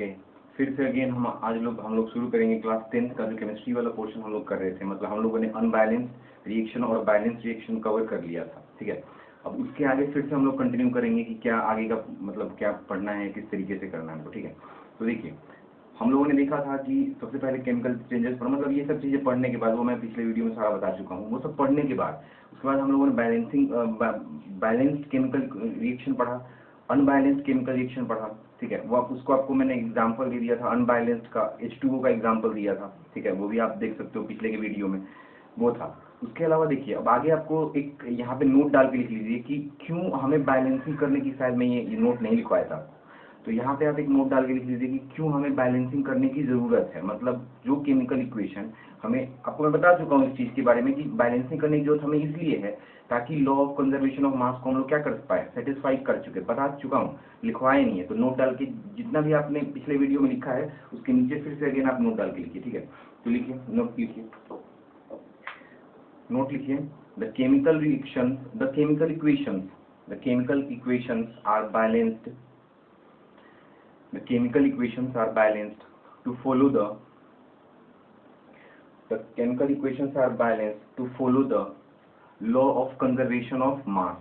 Okay, फिर से again हम लोग शुरू करेंगे क्लास 10th का जो केमिस्ट्री वाला पोर्शन हम लोग कर रहे थे। मतलब हम लोगों ने अनबैलेंस रिएक्शन और बैलेंस रिएक्शन कवर कर लिया था, ठीक है। अब उसके आगे फिर से हम लोग कंटिन्यू करेंगे कि क्या आगे का मतलब क्या पढ़ना है, किस तरीके से करना है हमको, ठीक है। तो देखिए, हम लोगों ने देखा था कि सबसे पहले केमिकल चेंजेस पर, मतलब ये सब चीज़ें पढ़ने के बाद, वो मैं पिछले वीडियो में सारा बता चुका हूँ, वो सब पढ़ने के बाद उसके बाद हम लोगों ने बैलेंस्ड केमिकल रिएक्शन पढ़ा, अनबैलेंस्ड केमिकल रिएक्शन पढ़ा, ठीक है। वो उसको आपको मैंने एग्जांपल दे दिया था, अनबैलेंस्ड का H2O का एग्जांपल दिया था, ठीक है। वो भी आप देख सकते हो पिछले के वीडियो में, वो था। उसके अलावा देखिए, अब आगे आपको एक यहाँ पे नोट डाल के लिख लीजिए कि क्यों हमें बैलेंसिंग करने की, शायद मैं ये नोट नहीं लिखवाया था, तो यहाँ पे आप एक नोट डाल के लिख लीजिए कि क्यों हमें बैलेंसिंग करने की ज़रूरत है। मतलब जो केमिकल इक्वेशन हमें, आपको मैं बता चुका हूँ इस चीज़ के बारे में कि बैलेंसिंग करने की जरूरत हमें इसलिए है ताकि law of conservation of mass को हम लोग क्या कर पाए, सेटिस्फाई कर चुके, बता चुका हूँ, लिखवाए नहीं है। तो नोट डाल के जितना भी आपने पिछले वीडियो में लिखा है उसके नीचे फिर से अगेन आप नोट डाल के लिखिए, ठीक है। तो लिखिए, नोट लिखिए, नोट लिखिए, the chemical reaction, the chemical equations are balanced, the chemical equations are balanced to follow the chemical equations are balanced to follow the law of conservation of mass,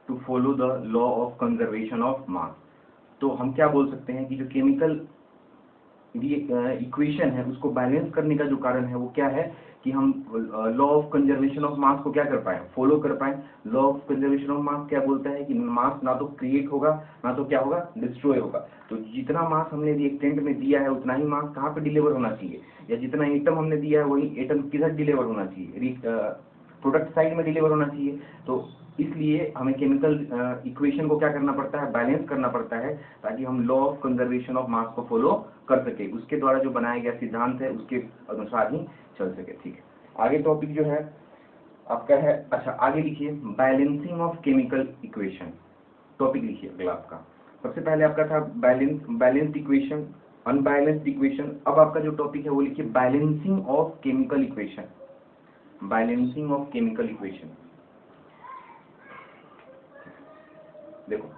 to follow the law of conservation of mass। तो हम क्या बोल सकते हैं कि जो chemical equation है उसको बैलेंस करने का जो कारण है वो क्या है कि हम law of conservation of mass को क्या कर पाए, फॉलो कर पाए। Law of conservation of mass क्या बोलता है कि मास ना तो क्रिएट होगा ना तो क्या होगा, डिस्ट्रॉय होगा। तो जितना मास हमने रिएक्टेंट में दिया है उतना ही मास कहाँ पे डिलीवर होना चाहिए, या जितना एटम हमने दिया है वही एटम किधर डिलीवर होना चाहिए, प्रोडक्ट साइड में डिलीवर होना चाहिए। तो इसलिए हमें केमिकल इक्वेशन को क्या करना पड़ता है, बैलेंस करना पड़ता है, ताकि हम law of conservation of mass को फॉलो कर सके, उसके द्वारा जो बनाया गया सिद्धांत है उसके अनुसार ही चल सके, ठीक है। आगे टॉपिक जो है आपका है, अच्छा आगे लिखिए, balancing of chemical equation, topic लिखिए अगला आपका। सबसे पहले आपका था बैलेंस्ड इक्वेशन, अनबैलेंस्ड इक्वेशन। अब आपका जो टॉपिक है वो लिखिए balancing of chemical equation, balancing of chemical equation. देखो,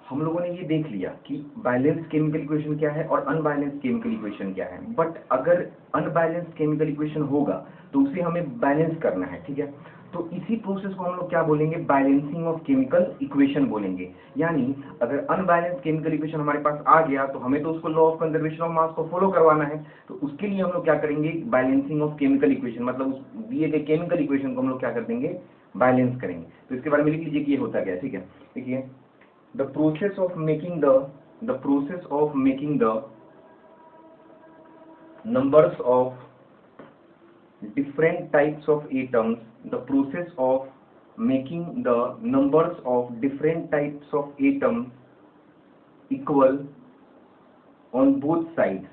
हम लोगों ने ये देख लिया कि बैलेंस्ड केमिकल इक्वेशन क्या है और अनबैलेंस्ड केमिकल इक्वेशन क्या है, बट अगर अनबैलेंस्ड केमिकल इक्वेशन होगा तो उसे हमें बैलेंस करना है, ठीक है। तो इसी प्रोसेस को हम लोग क्या बोलेंगे, बैलेंसिंग ऑफ केमिकल इक्वेशन बोलेंगे। यानी अगर अनबैलेंस्ड केमिकल इक्वेशन हमारे पास आ गया तो हमें तो उसको law of conservation of mass को फॉलो करवाना है, तो उसके लिए हम लोग क्या करेंगे, बैलेंसिंग ऑफ केमिकल इक्वेशन, मतलब उस दिए गए केमिकल इक्वेशन को हम लोग क्या कर देंगे, बैलेंस करेंगे। तो इसके बारे में लिख लीजिए कि ये होता क्या है, ठीक है। देखिए, the process of making the numbers of different types of atoms, the process of making the numbers of different types of atoms equal on both sides,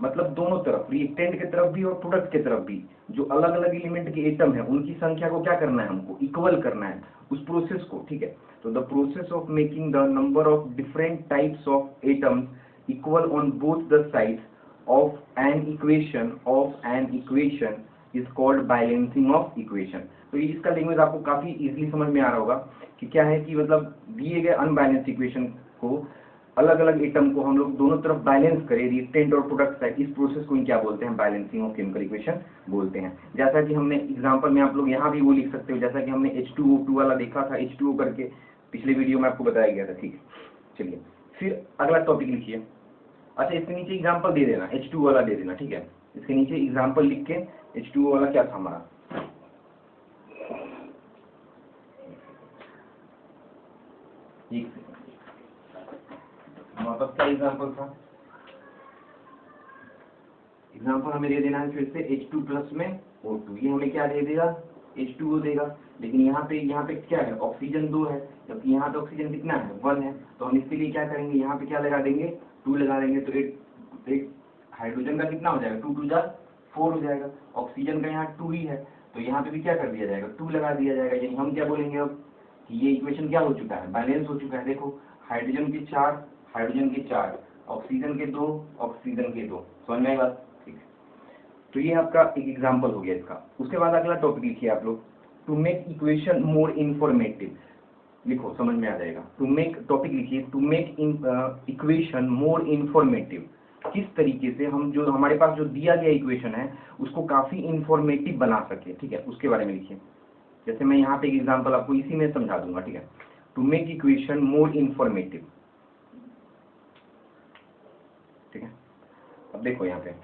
मतलब दोनों तरफ, रिएक्टेंट की तरफ भी और प्रोडक्ट की तरफ भी, जो अलग अलग एलिमेंट के एटम है उनकी संख्या को क्या करना है, हमको इक्वल करना है, उस प्रोसेस को, ठीक है। तो the process of making the number of different types of atoms equal on both the sides of an equation is called balancing of equation. तो इसका लैंग्वेज आपको काफी इजीली समझ में आ रहा होगा कि क्या है कि मतलब दिए गए अनबैलेंस इक्वेशन को, अलग अलग एटम को हम लोग दोनों तरफ बैलेंस करें, रिएक्टेंट और प्रोडक्ट साइड, इस प्रोसेस को क्या बोलते हैं, बैलेंसिंग ऑफ केमिकल इक्वेशन बोलते हैं। जैसा कि हमने एग्जांपल में, आप लोग यहाँ भी वो लिख सकते हो, जैसा कि हमने H2O2 वाला देखा था, H2O करके पिछले वीडियो में आपको बताया गया था, ठीक है। चलिए फिर अगला टॉपिक लिखिए। अच्छा, इसके नीचे एग्जाम्पल दे देना, H2O वाला दे देना, ठीक है। इसके नीचे एग्जाम्पल लिख के H2O वाला क्या था हमारा, हमारे पास क्या एग्जाम्पल था, एग्जाम्पल हमें दे देना है फिर से H2 प्लस में O2, ये हमें क्या दे देगा, H2O देगा। लेकिन यहाँ पे क्या है, ऑक्सीजन 2 है, जबकि यहाँ पे ऑक्सीजन कितना है, 1 है। तो हम इसके लिए क्या करेंगे, यहाँ पे क्या लगा देंगे, 2 लगा देंगे। तो एक हाइड्रोजन का कितना हो जाएगा, 2 2 जा 4 हो जाएगा। ऑक्सीजन का यहाँ 2 ही है, तो यहाँ पे भी क्या कर दिया जाएगा, 2 लगा दिया जाएगा। यानी हम क्या बोलेंगे अब कि ये इक्वेशन क्या हो चुका है, बैलेंस हो चुका है। देखो, हाइड्रोजन के 4, ऑक्सीजन के 2, ऑक्सीजन के 2, समझ में आई बात, ठीक है। तो ये आपका एक एग्जांपल हो गया इसका। उसके बाद अगला टॉपिक लिखिए आप लोग, to make equation more informative. लिखो, समझ में आ जाएगा। टू मेक, टॉपिक लिखिए, to make equation more informative. किस तरीके से हम जो हमारे पास जो दिया गया इक्वेशन है उसको काफी इंफॉर्मेटिव बना सके, ठीक है, उसके बारे में लिखिए। जैसे मैं यहाँ पे एक एग्जांपल आपको इसी में समझा दूंगा, ठीक है। To make equation more informative, ठीक है। अब देखो यहाँ पे,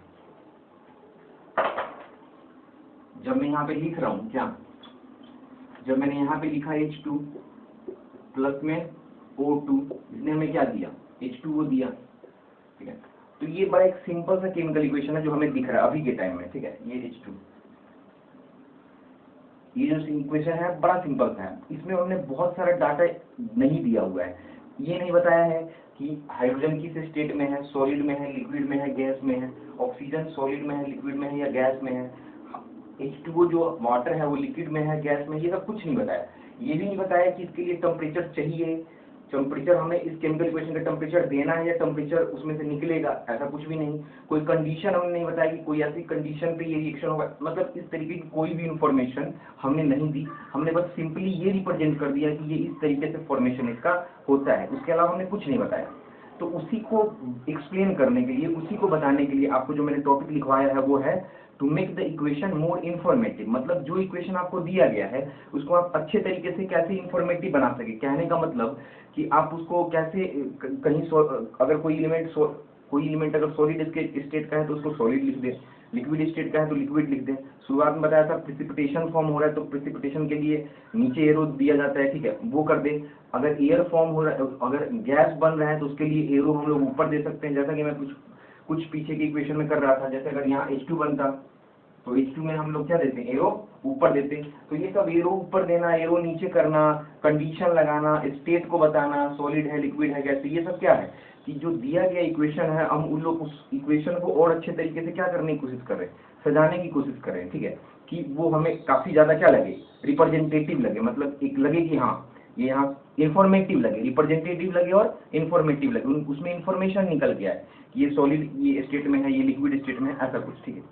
जब मैं यहाँ पे लिख रहा हूँ, क्या जब मैंने यहाँ पे लिखा H2 प्लस में O2, इसने हमें क्या दिया, H2O दिया, ठीक है। तो ये बड़ा एक सिंपल सा केमिकल इक्वेशन है जो हमें दिख रहा है अभी के टाइम में, ठीक है। ये H2, ये जो इक्वेशन है बड़ा सिंपल सा है, इसमें हमने बहुत सारा डाटा नहीं दिया हुआ है। ये नहीं बताया है कि हाइड्रोजन किस स्टेट में है, सॉलिड में है, लिक्विड में है, गैस में है, ऑक्सीजन सॉलिड में है, लिक्विड में है या गैस में है, H2O जो वाटर है वो लिक्विड में है, गैस में, ये सब कुछ नहीं बताया। ये भी नहीं बताया कि इसके लिए टेम्परेचर चाहिए, टेम्परेचर हमें इस केमिकल इक्वेशन का टेम्परेचर देना है या टेम्परेचर उसमें से निकलेगा, ऐसा कुछ भी नहीं। कोई कंडीशन हमने नहीं बताया कि कोई ऐसी कंडीशन पे ये रिएक्शन होगा, मतलब इस तरीके की कोई भी इंफॉर्मेशन हमने नहीं दी। हमने बस सिंपली ये रिप्रेजेंट कर दिया कि ये इस तरीके से फॉर्मेशन इसका होता है, उसके अलावा हमने कुछ नहीं बताया। तो उसी को एक्सप्लेन करने के लिए, उसी को बताने के लिए आपको जो मैंने टॉपिक लिखवाया है वो है to make the equation more informative. मतलब जो इक्वेशन आपको दिया गया है उसको आप अच्छे तरीके से कैसे इंफॉर्मेटिव बना सके। कहने का मतलब कि आप उसको कैसे कहीं अगर कोई एलिमेंट अगर सॉलिड स्टेट का है तो उसको सॉलिड लिख दे, लिक्विड स्टेट का है तो लिक्विड लिख दे। शुरुआत में बताया था प्रिसिपिटेशन फॉर्म हो रहा है तो प्रिसिपिटेशन के लिए नीचे एरो दिया जाता है, ठीक है, वो कर दे। अगर एयर फॉर्म हो रहा है, अगर गैस बन रहा है तो उसके लिए एरो हम लोग ऊपर दे सकते हैं, जैसा कि मैं कुछ पीछे की इक्वेशन में कर रहा था। जैसे अगर यहाँ H2 बनता तो H2 में हम लोग क्या देते हैं, एरो ऊपर देते। तो ये सब एरो ऊपर देना, एरो नीचे करना, कंडीशन लगाना, स्टेट को बताना, सॉलिड है, लिक्विड है, गैस, ये सब क्या है कि जो दिया गया इक्वेशन है हम उन लोग उस इक्वेशन को और अच्छे तरीके से क्या करने की कोशिश कर रहे हैं, सजाने की कोशिश कर रहे हैं, ठीक है, कि वो हमें काफी ज्यादा क्या लगे, रिप्रेजेंटेटिव लगे। मतलब एक लगे कि हाँ ये यहाँ इंफॉर्मेटिव लगे, रिप्रेजेंटेटिव लगे और इंफॉर्मेटिव लगे, उसमें इंफॉर्मेशन निकल गया है कि ये सॉलिड ये स्टेट में है, ये लिक्विड स्टेट में है, ऐसा कुछ, ठीक है।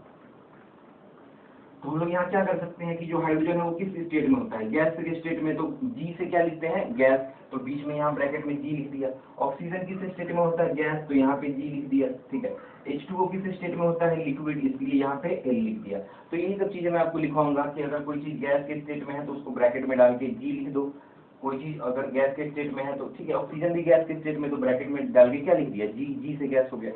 तो हम लोग यहाँ क्या कर सकते हैं कि जो हाइड्रोजन है वो किस स्टेट में होता है, गैस के स्टेट में, तो G से क्या लिखते हैं, गैस, तो बीच में यहाँ ब्रैकेट में G लिख दिया। ऑक्सीजन किस स्टेट में होता है, गैस, तो यहाँ पे G लिख दिया, ठीक है। H2O किस स्टेट में होता है, लिक्विड, इसलिए यहाँ पे L लिख दिया। तो यही सब चीजें मैं आपको लिखवाऊंगा कि अगर कोई चीज गैस के स्टेट में है तो उसको ब्रैकेट में डाल के G लिख दो, कोई चीज अगर गैस के स्टेट में है तो ठीक है, ऑक्सीजन भी गैस के स्टेट में, तो ब्रैकेट में डाल के क्या लिख दिया, G से गैस हो गया।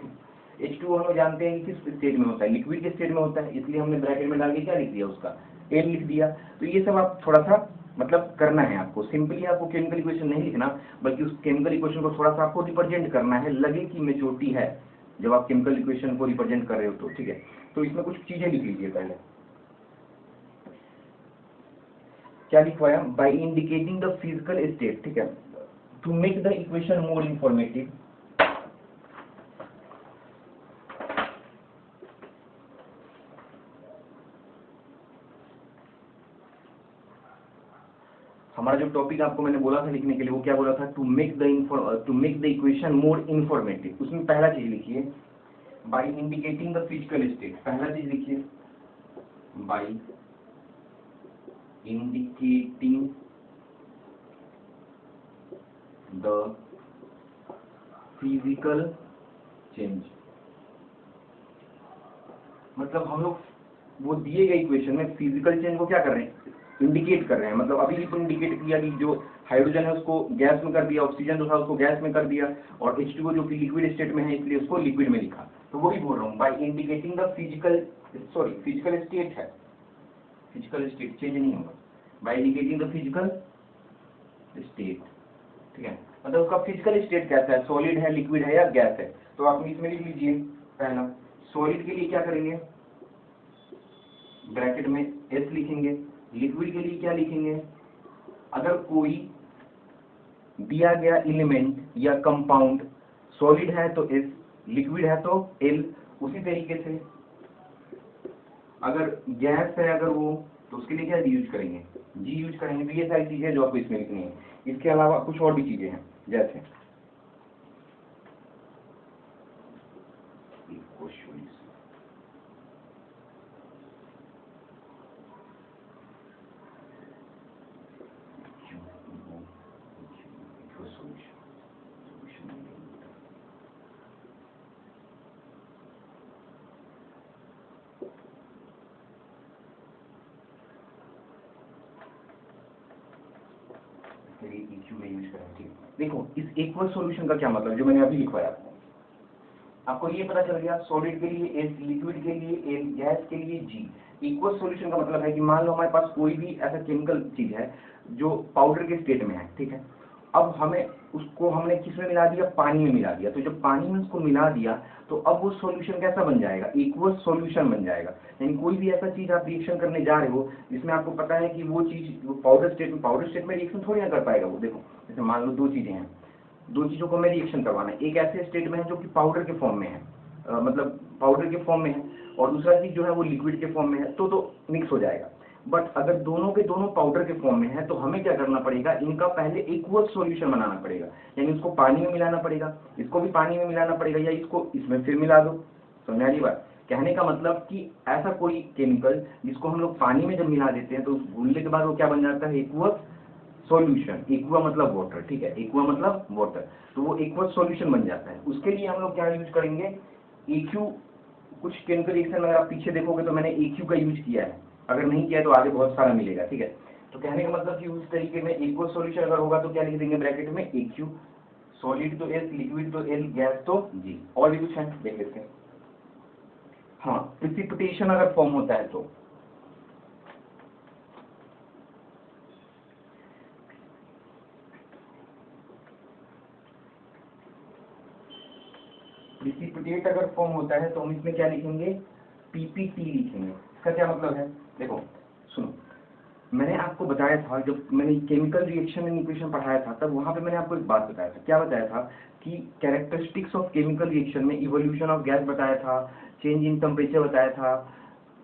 H2O हम लोग जानते हैं कि किस स्टेट में होता है, लिक्विड के स्टेट में होता है, इसलिए हमने ब्रैकेट में डाल के क्या लिख दिया, उसका L लिख दिया। तो ये सब आप थोड़ा सा मतलब करना है आपको, सिंपली आपको केमिकल इक्वेशन नहीं लिखना, बल्कि उस केमिकल इक्वेशन को थोड़ा सा आपको रिप्रेजेंट करना है, लगे कि मेजोरिटी है जब आप केमिकल इक्वेशन को रिप्रेजेंट कर रहे हो तो, ठीक है। तो इसमें कुछ चीजें लिख लीजिए पहले। क्या लिखवाया, by indicating the physical state, ठीक है, to make the equation more informative. हमारा जो टॉपिक आपको मैंने बोला था लिखने के लिए वो क्या बोला था, to make the equation more informative. उसमें पहला चीज लिखिए by indicating the physical state, पहला चीज लिखिए by indicating the physical change. मतलब हम लोग वो दिए गए इक्वेशन में फिजिकल चेंज को क्या कर रहे हैं, इंडिकेट कर रहे हैं। मतलब अभी भी इंडिकेट किया कि जो हाइड्रोजन है उसको गैस में कर दिया, ऑक्सीजन जो था उसको गैस में कर दिया, और H2O जो कि लिक्विड स्टेट में है इसलिए उसको लिक्विड में लिखा। तो वही बोल रहा हूँ by indicating the physical state है, फिजिकल स्टेट चेंज नहीं होगा, by indicating the physical state, ठीक है। मतलब उसका फिजिकल स्टेट कैसा है, सॉलिड है, लिक्विड है या गैस है। तो आप इसमें लिख लीजिए पहला, सॉलिड के लिए क्या करेंगे, ब्रैकेट में S लिखेंगे, लिक्विड के लिए क्या लिखेंगे, अगर कोई दिया गया एलिमेंट या कंपाउंड सॉलिड है तो S, लिक्विड है तो L। उसी तरीके से अगर गैस है अगर वो, तो उसके लिए क्या यूज करेंगे, G यूज करेंगे। तो ये सारी चीजें जो आपको इसमें लिखनी है, इसके अलावा कुछ और भी चीजें हैं जैसे करें, ठीक है। देखो इस एक्वस सॉल्यूशन का क्या मतलब, जो मैंने अभी लिखवाया आपको ये पता चल गया, सॉलिड के लिए एस, लिक्विड के लिए एल, गैस के लिए जी। इक्वस सॉल्यूशन का मतलब है कि मान लो हमारे पास कोई भी ऐसा केमिकल चीज है जो पाउडर के स्टेट में है, ठीक है। अब हमें उसको हमने किस में मिला दिया, पानी में मिला दिया। तो जब पानी में उसको मिला दिया तो अब वो सॉल्यूशन कैसा बन जाएगा, एक्वस सॉल्यूशन बन जाएगा। यानी कोई भी ऐसा चीज आप रिएक्शन करने जा रहे हो जिसमें आपको पता है कि वो चीज वो पाउडर स्टेट में रिएक्शन थोड़ी ना कर पाएगा वो। देखो जैसे मान लो दो चीजें हैं, दो चीजों को हमें रिएक्शन करवाना है, एक ऐसे स्टेट में है जो कि पाउडर के फॉर्म में है, मतलब पाउडर के फॉर्म में है, और दूसरा चीज जो है वो लिक्विड के फॉर्म में है, तो मिक्स हो जाएगा। बट अगर दोनों के दोनों पाउडर के फॉर्म में है तो हमें क्या करना पड़ेगा, इनका पहले एक्वस सॉल्यूशन बनाना पड़ेगा। यानी इसको पानी में मिलाना पड़ेगा, इसको भी पानी में मिलाना पड़ेगा, या इसको इसमें फिर मिला दो। समझ आ रही बात? कहने का मतलब कि ऐसा कोई केमिकल जिसको हम लोग पानी में जब मिला देते हैं तो उस घुलने के बाद वो क्या बन जाता है, एक्वस सॉल्यूशन। एक्वा मतलब वाटर, ठीक है, एक्वा मतलब वाटर, तो वो एक्वस सॉल्यूशन बन जाता है। उसके लिए हम लोग क्या यूज करेंगे, EQ। कुछ केमिकल रिएक्शन अगर आप पीछे देखोगे तो मैंने EQ का यूज किया है, अगर नहीं किया तो आगे बहुत सारा मिलेगा, ठीक है। तो कहने का मतलब कि उस तरीके में एक्वस सॉल्यूशन अगर होगा तो क्या लिख देंगे ब्रैकेट में, EQ। सॉलिड तो S, लिक्विड तो L, गैस तो G। और भी कुछ है देख लेते हैं। हाँ, प्रिसिपिटेशन अगर फॉर्म होता है तो प्रिसिपिटेट अगर फॉर्म होता है तो हम इसमें क्या लिखेंगे, PPT लिखेंगे। इसका क्या मतलब है, देखो सुनो, मैंने आपको बताया था जब मैंने केमिकल रिएक्शन एंड इक्वेशन पढ़ाया था तब वहां पे मैंने आपको एक बात बताया था। क्या बताया था कि कैरेक्टरिस्टिक्स ऑफ केमिकल रिएक्शन में इवोल्यूशन ऑफ गैस बताया था, चेंज इन टेम्परेचर बताया था,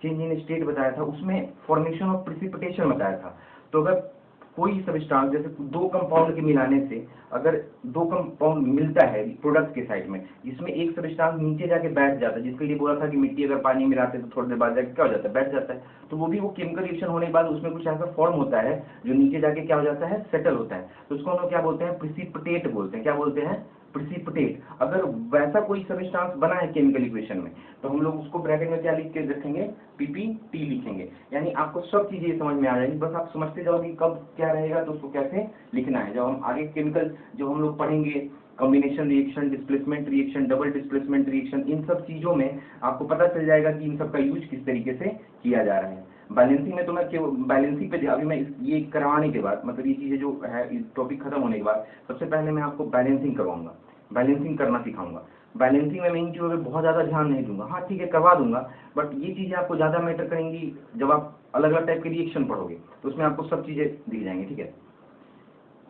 चेंज इन स्टेट बताया था, उसमें फॉर्मेशन ऑफ प्रिसिपिटेशन बताया था। तो अगर कोई सब्सटेंस जैसे दो कंपाउंड के मिलाने से अगर दो कंपाउंड मिलता है प्रोडक्ट के साइड में, जिसमें एक सब्सटेंस नीचे जाके बैठ जाता है, जिसके लिए बोला था कि मिट्टी अगर पानी में मिलाते तो थोड़ी देर बाद जाके क्या हो जाता है, बैठ जाता है। तो वो भी वो केमिकल रिएक्शन होने के बाद उसमें कुछ ऐसा फॉर्म होता है जो नीचे जाके क्या हो जाता है, सेटल होता है। तो उसको हम लोग क्या बोलते हैं, प्रिसिपिटेट बोलते हैं। क्या बोलते हैं, प्रिसिपिटेट। अगर वैसा कोई सब्सटेंस बना है केमिकल इक्वेशन में तो हम लोग उसको ब्रैकेट में क्या लिख के रखेंगे, PPT लिखेंगे। यानी आपको सब चीजें समझ में आ जाएगी, बस आप समझते जाओगे कब क्या रहेगा तो उसको कैसे लिखना है। जब हम आगे केमिकल जो हम लोग पढ़ेंगे, combination reaction, displacement reaction, double displacement reaction, इन सब चीजों में आपको पता चल जाएगा कि इन सब का यूज किस तरीके से किया जा रहा है। बैलेंसिंग में तो मैं बैलेंसिंग पे अभी मैं ये करवाने के बाद, मतलब ये चीजें जो है टॉपिक खत्म होने के बाद सबसे पहले मैं आपको बैलेंसिंग करवाऊंगा, बैलेंसिंग करना सिखाऊंगा। बैलेंसिंग में मैं इन चीज़ों पे बहुत ज़्यादा ध्यान नहीं दूंगा, हाँ ठीक है करवा दूंगा, बट ये चीज़ें आपको ज़्यादा मैटर करेंगी जब आप अलग अलग टाइप के रिएक्शन पढ़ोगे तो उसमें आपको सब चीज़ें दिख जाएंगी, ठीक है।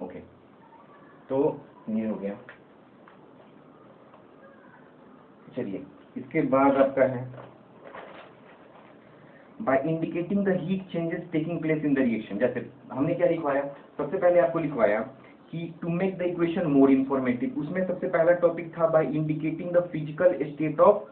ओके, तो ये हो गया। चलिए इसके बाद आपका है by indicating the heat changes taking place in the reaction. जैसे हमने क्या लिखवाया, सबसे पहले आपको लिखवाया कि to make the equation more informative, उसमें सबसे पहला टॉपिक था by indicating the physical state of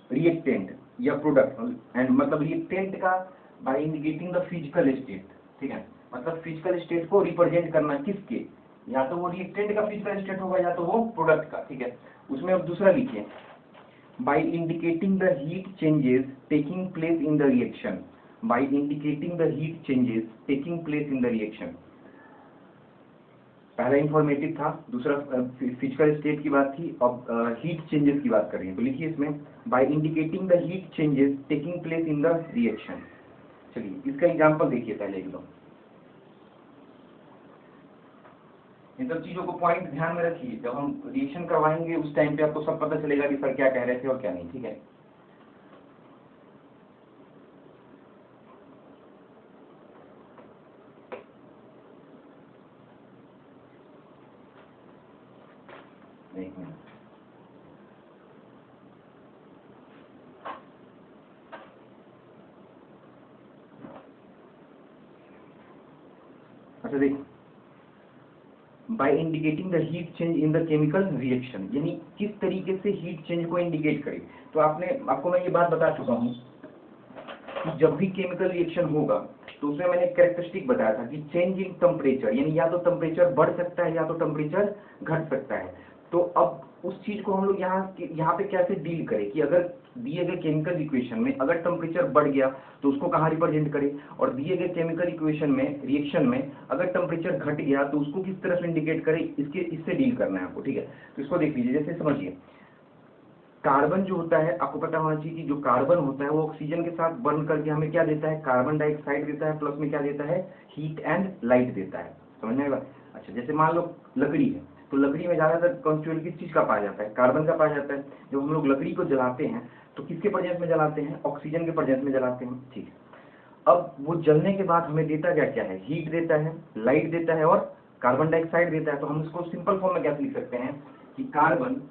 reactant या प्रोडक्ट, एंड मतलब रिएक्टेंट का by indicating the physical state, ठीक है। मतलब फिजिकल स्टेट को रिप्रेजेंट करना किसके, या तो वो रिएक्टेंट का फिजिकल स्टेट होगा या तो वो प्रोडक्ट का, ठीक है। उसमें अब दूसरा लिखिए, by indicating the heat changes taking place in the reaction, by indicating the heat changes taking place in the reaction। पहला इंफॉर्मेटिव था, दूसरा फिजिकल स्टेट की बात थी, अब हीट चेंजेस की बात कर रही है। तो लिखिए इसमें by indicating the heat changes taking place in the reaction. चलिए इसका एग्जांपल देखिए पहले एकदम, इन सब चीजों को पॉइंट ध्यान में रखिए, जब हम रिएक्शन करवाएंगे उस टाइम पे आपको सब पता चलेगा कि सर क्या कह रहे थे और क्या नहीं, ठीक है। एक मिनट, अच्छा देख, by indicating the heat change in the chemical reaction, यानी किस तरीके से हीट चेंज को इंडिकेट करे। तो आपको मैं ये बात बता चुका हूँ कि जब भी केमिकल रिएक्शन होगा तो उसमें मैंने कैरेक्टरिस्टिक बताया था कि चेंज इन टेम्परेचर, यानी या तो टेम्परेचर बढ़ सकता है या तो टेम्परेचर घट सकता है। तो अब उस चीज को हम लोग यहाँ पे कैसे डील करें कि अगर दिए गए केमिकल इक्वेशन में अगर टेम्परेचर बढ़ गया तो उसको कहाँ रिप्रेजेंट करें, और दिए गए केमिकल इक्वेशन में रिएक्शन में अगर टेम्परेचर घट गया तो उसको किस तरह से इंडिकेट करें, इससे डील करना है आपको, ठीक है। तो इसको देख लीजिए, जैसे समझिए कार्बन जो होता है, आपको पता होना चाहिए कि जो कार्बन होता है वो ऑक्सीजन के साथ बर्न करके हमें क्या देता है, कार्बन डाइऑक्साइड देता है, प्लस में क्या देता है, हीट एंड लाइट देता है, समझ में आएगा। अच्छा, जैसे मान लो लकड़ी है, तो लकड़ी में ज्यादातर कॉन्स्टिट्यूएंट किस चीज का पाया जाता है, कार्बन का पाया जाता है। जब हम लोग लकड़ी को जलाते हैं तो किसके प्रेजेंस में जलाते हैं, ऑक्सीजन के प्रेजेंस में जलाते हैं, ठीक है। अब वो जलने के बाद हमें देता क्या क्या है, हीट देता है, लाइट देता है और कार्बन डाइऑक्साइड देता है। तो हम इसको सिंपल फॉर्म में क्या लिख सकते हैं कि कार्बन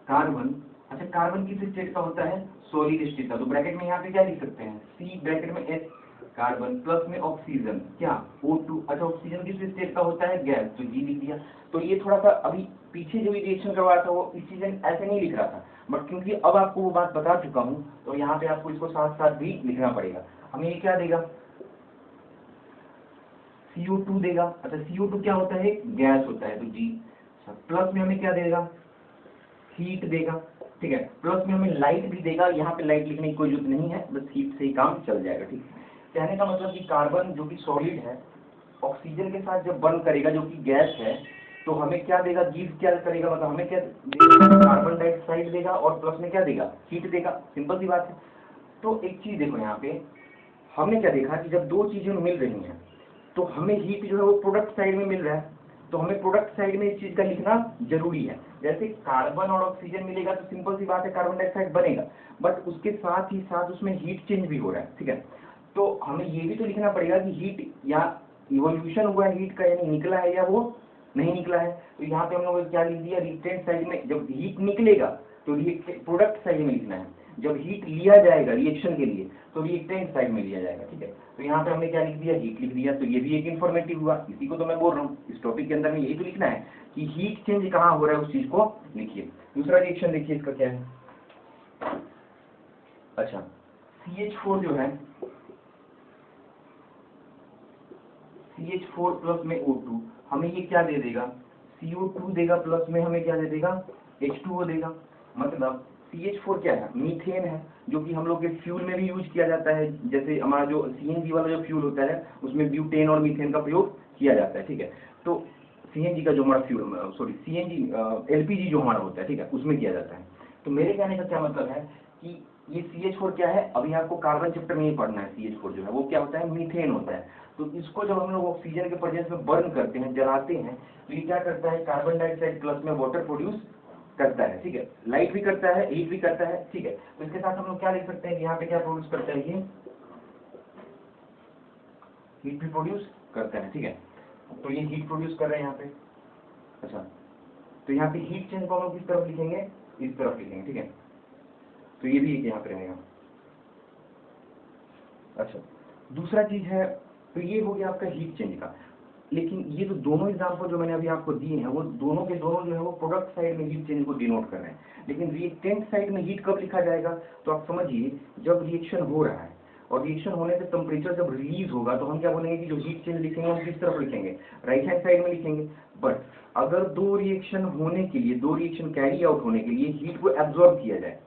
अच्छा कार्बन किस स्टेट का होता है, सॉलिड स्टेट का। तो ब्रैकेट में यहाँ पे क्या लिख सकते हैं, सी ब्रैकेट में एच कार्बन प्लस में ऑक्सीजन क्या O2। अच्छा ऑक्सीजन किस स्टेट का होता है, गैस, तो जी लिख दिया। तो ये थोड़ा सा अभी पीछे जो रिएक्शन करवाया था वो इस चीज ऐसे नहीं लिख रहा था, बट क्योंकि अब आपको वो बात बता चुका हूँ तो यहाँ पे आपको इसको साथ साथ भी लिखना पड़ेगा। हमें ये क्या देगा, CO2 देगा। अच्छा CO2 क्या होता है, गैस होता है, तो जी। प्लस में हमें क्या देगा, हीट देगा, ठीक है। प्लस में हमें लाइट भी देगा, यहाँ पे लाइट लिखने की कोई जरूरत नहीं है, बस हीट से ही काम चल जाएगा, ठीक है। कहने का मतलब कि कार्बन जो कि सॉलिड है ऑक्सीजन के साथ जब बर्न करेगा जो कि गैस है, तो हमें क्या देगा, गिव क्या करेगा, मतलब हमें क्या देगा, कार्बन डाइऑक्साइड देगा और प्लस में क्या देगा, हीट देगा, सिंपल सी बात है। तो एक चीज देखो यहाँ पे हमने क्या देखा कि जब दो चीजें मिल रही हैं तो हमें हीट जो है वो प्रोडक्ट साइड में मिल रहा है, तो हमें प्रोडक्ट साइड में इस चीज का लिखना जरूरी है। जैसे कार्बन और ऑक्सीजन मिलेगा तो सिंपल सी बात है कार्बन डाइऑक्साइड बनेगा, बट उसके साथ ही साथ उसमें हीट चेंज भी हो रहा है, ठीक है। तो हमें ये भी तो लिखना पड़ेगा कि हीट या इवोल्यूशन हुआ है हीट का, यानी निकला है या वो नहीं निकला है। तो यहाँ पे हम लोगों ने क्या लिख दिया, रिएक्टेंट साइड में जब हीट निकलेगा तो प्रोडक्ट साइड में लिखना है, जब हीट लिया जाएगा रिएक्शन के लिए तो रिएक्टेंट साइड में लिया जाएगा, ठीक है। तो यहाँ पे हमने क्या लिख दिया, हीट लिख दिया। तो ये भी एक इन्फॉर्मेटिव हुआ, इसी को तो मैं बोल रहा हूँ, इस टॉपिक के अंदर में यही तो लिखना है कि हीट चेंज कहाँ हो रहा है उस चीज को लिखिए। दूसरा रिएक्शन देखिए इसका क्या है। अच्छा CH4 जो है, CH4 प्लस में O2 हमें ये क्या दे देगा, CO2 देगा, प्लस में हमें क्या दे देगा, H2O देगा। मतलब CH4 क्या है, मीथेन है, जो कि हम लोग के फ्यूल में भी यूज किया जाता है। जैसे हमारा जो CNG वाला जो फ्यूल होता है उसमें ब्यूटेन और मीथेन का प्रयोग किया जाता है, ठीक है। तो CNG का जो हमारा फ्यूल, सॉरी CNG LPG जो हमारा होता है, ठीक है, उसमें किया जाता है। तो मेरे कहने का क्या मतलब है कि ये CH4 क्या है, अभी आपको कार्बन चैप्टर में ही पढ़ना है। CH4 जो है वो क्या होता है, मीथेन होता है। तो इसको जब हम लोग ऑक्सीजन के प्रेजेंस में बर्न करते हैं, जलाते हैं, तो ये क्या करता है, कार्बन डाइऑक्साइड प्लस में वाटर प्रोड्यूस करता है, ठीक है। लाइट भी करता है, हीट भी करता है, ठीक है। तो इसके साथ हम लोग क्या लिख सकते हैं, यहाँ पे क्या प्रोड्यूस करता है, ये हीट भी प्रोड्यूस करता है, ठीक है। तो ये हीट प्रोड्यूस कर रहे हैं यहाँ पे। अच्छा तो यहाँ पे हीट चेंज को हम लोग किस तरफ लिखेंगे, इस तरफ लिखेंगे, ठीक है। तो ये भी एक यहाँ पे रहेगा। अच्छा दूसरा चीज है, तो ये हो गया आपका हीट चेंज का। लेकिन ये जो दोनों एग्जाम्पल जो मैंने अभी आपको दिए हैं वो दोनों के दोनों जो है वो प्रोडक्ट साइड में हीट चेंज को डिनोट कर रहे हैं। लेकिन रिएक्टेंट साइड में हीट कब लिखा जाएगा, तो आप समझिए जब रिएक्शन हो रहा है और रिएक्शन होने से टेम्परेचर जब रिलीज होगा तो हम क्या बोलेंगे कि जो हीट चेंज लिखेंगे हम किस तरफ लिखेंगे, राइट हैंड साइड में लिखेंगे। बट अगर दो रिएक्शन होने के लिए, दो रिएक्शन कैरी आउट होने के लिए हीट को एब्जॉर्ब किया जाए,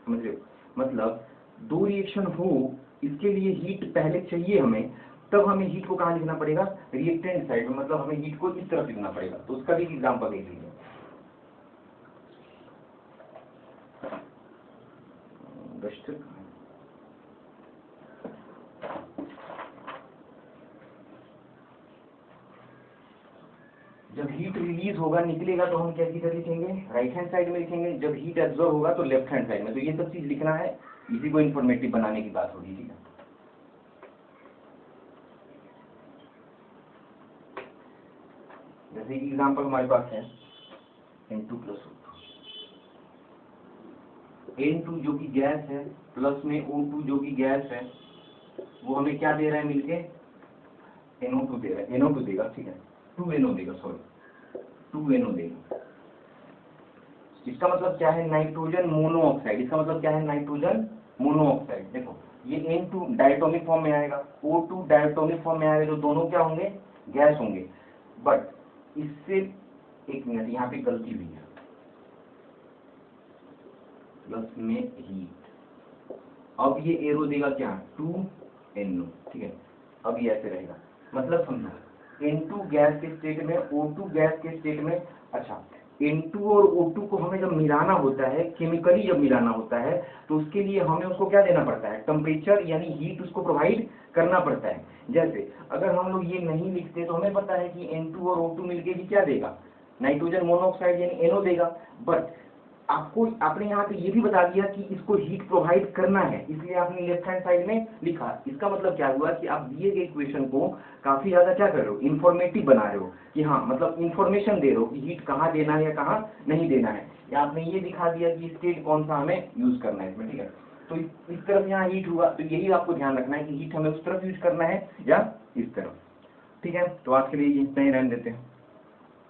समझ रहे हो, मतलब दो रिएक्शन हो इसके लिए हीट पहले चाहिए हमें, तब हमें हीट को कहाँ लिखना पड़ेगा, रिएक्टेंट साइड में, मतलब हमें हीट को इस तरफ लिखना पड़ेगा। तो उसका भी एग्जांपल देख लीजिए। जब हीट रिलीज होगा, निकलेगा, तो हम क्या किधर लिखेंगे, राइट हैंड साइड में लिखेंगे। जब हीट एब्जॉर्ब होगा तो लेफ्ट हैंड साइड में। तो ये सब चीज लिखना है, इसी को इन्फॉर्मेटिव बनाने की बात होगी, ठीक है। जैसे एग्जांपल हमारे पास है N2 प्लस N2 जो कि गैस है, प्लस में O2 जो कि गैस है, वो हमें क्या दे रहा है मिलके, NO2 दे रहा है, NO2 देगा, ठीक है, 2NO देगा, सॉरी 2NO देगा। इसका मतलब क्या है, नाइट्रोजन मोनोऑक्साइड। इसका मतलब क्या है, नाइट्रोजन मोनोऑक्साइड। देखो ये N2 डायटोमिक फॉर्म में आएगा, O2 डायटोमिक फॉर्म में आएगा, जो दोनों क्या होंगे, गैस होंगे। बट इससे एक मिनट, यहाँ पे गलती हुई है, प्लस में हीट। अब ये एरो देगा क्या, 2NO, ठीक है। अब ये ऐसे रहेगा, मतलब समझो N2 गैस के स्टेट में, O2 गैस के स्टेट में। अच्छा, N2 और O2 को हमें जब मिलाना होता है, केमिकली जब मिलाना होता है, तो उसके लिए हमें उसको क्या देना पड़ता है, टेम्परेचर यानी हीट उसको प्रोवाइड करना पड़ता है। जैसे अगर हम लोग ये नहीं लिखते तो हमें पता है कि N2 और O2 मिलके भी क्या देगा, नाइट्रोजन मोनोऑक्साइड यानी NO देगा। बट आपने यहाँ पे ये भी बता दिया कि इसको हीट प्रोवाइड करना है, इसलिए आपने लेफ्ट हैंड साइड में लिखा। इसका मतलब क्या हुआ कि आप दिए गए इक्वेशन को काफी ज्यादा क्या कर रहे हो, इंफॉर्मेटिव बना रहे हो, कि हाँ मतलब इंफॉर्मेशन दे रहे हो कि हीट कहाँ देना है या कहाँ नहीं देना है, या आपने ये दिखा दिया कि स्टेट कौन सा हमें यूज करना है इसमें, ठीक है। तो इस तरफ यहाँ हीट हुआ, तो यही आपको ध्यान रखना है कि हीट हमें उस तरफ यूज करना है या इस तरफ, ठीक है। तो आज के लिए इतना ही रहने देते हैं।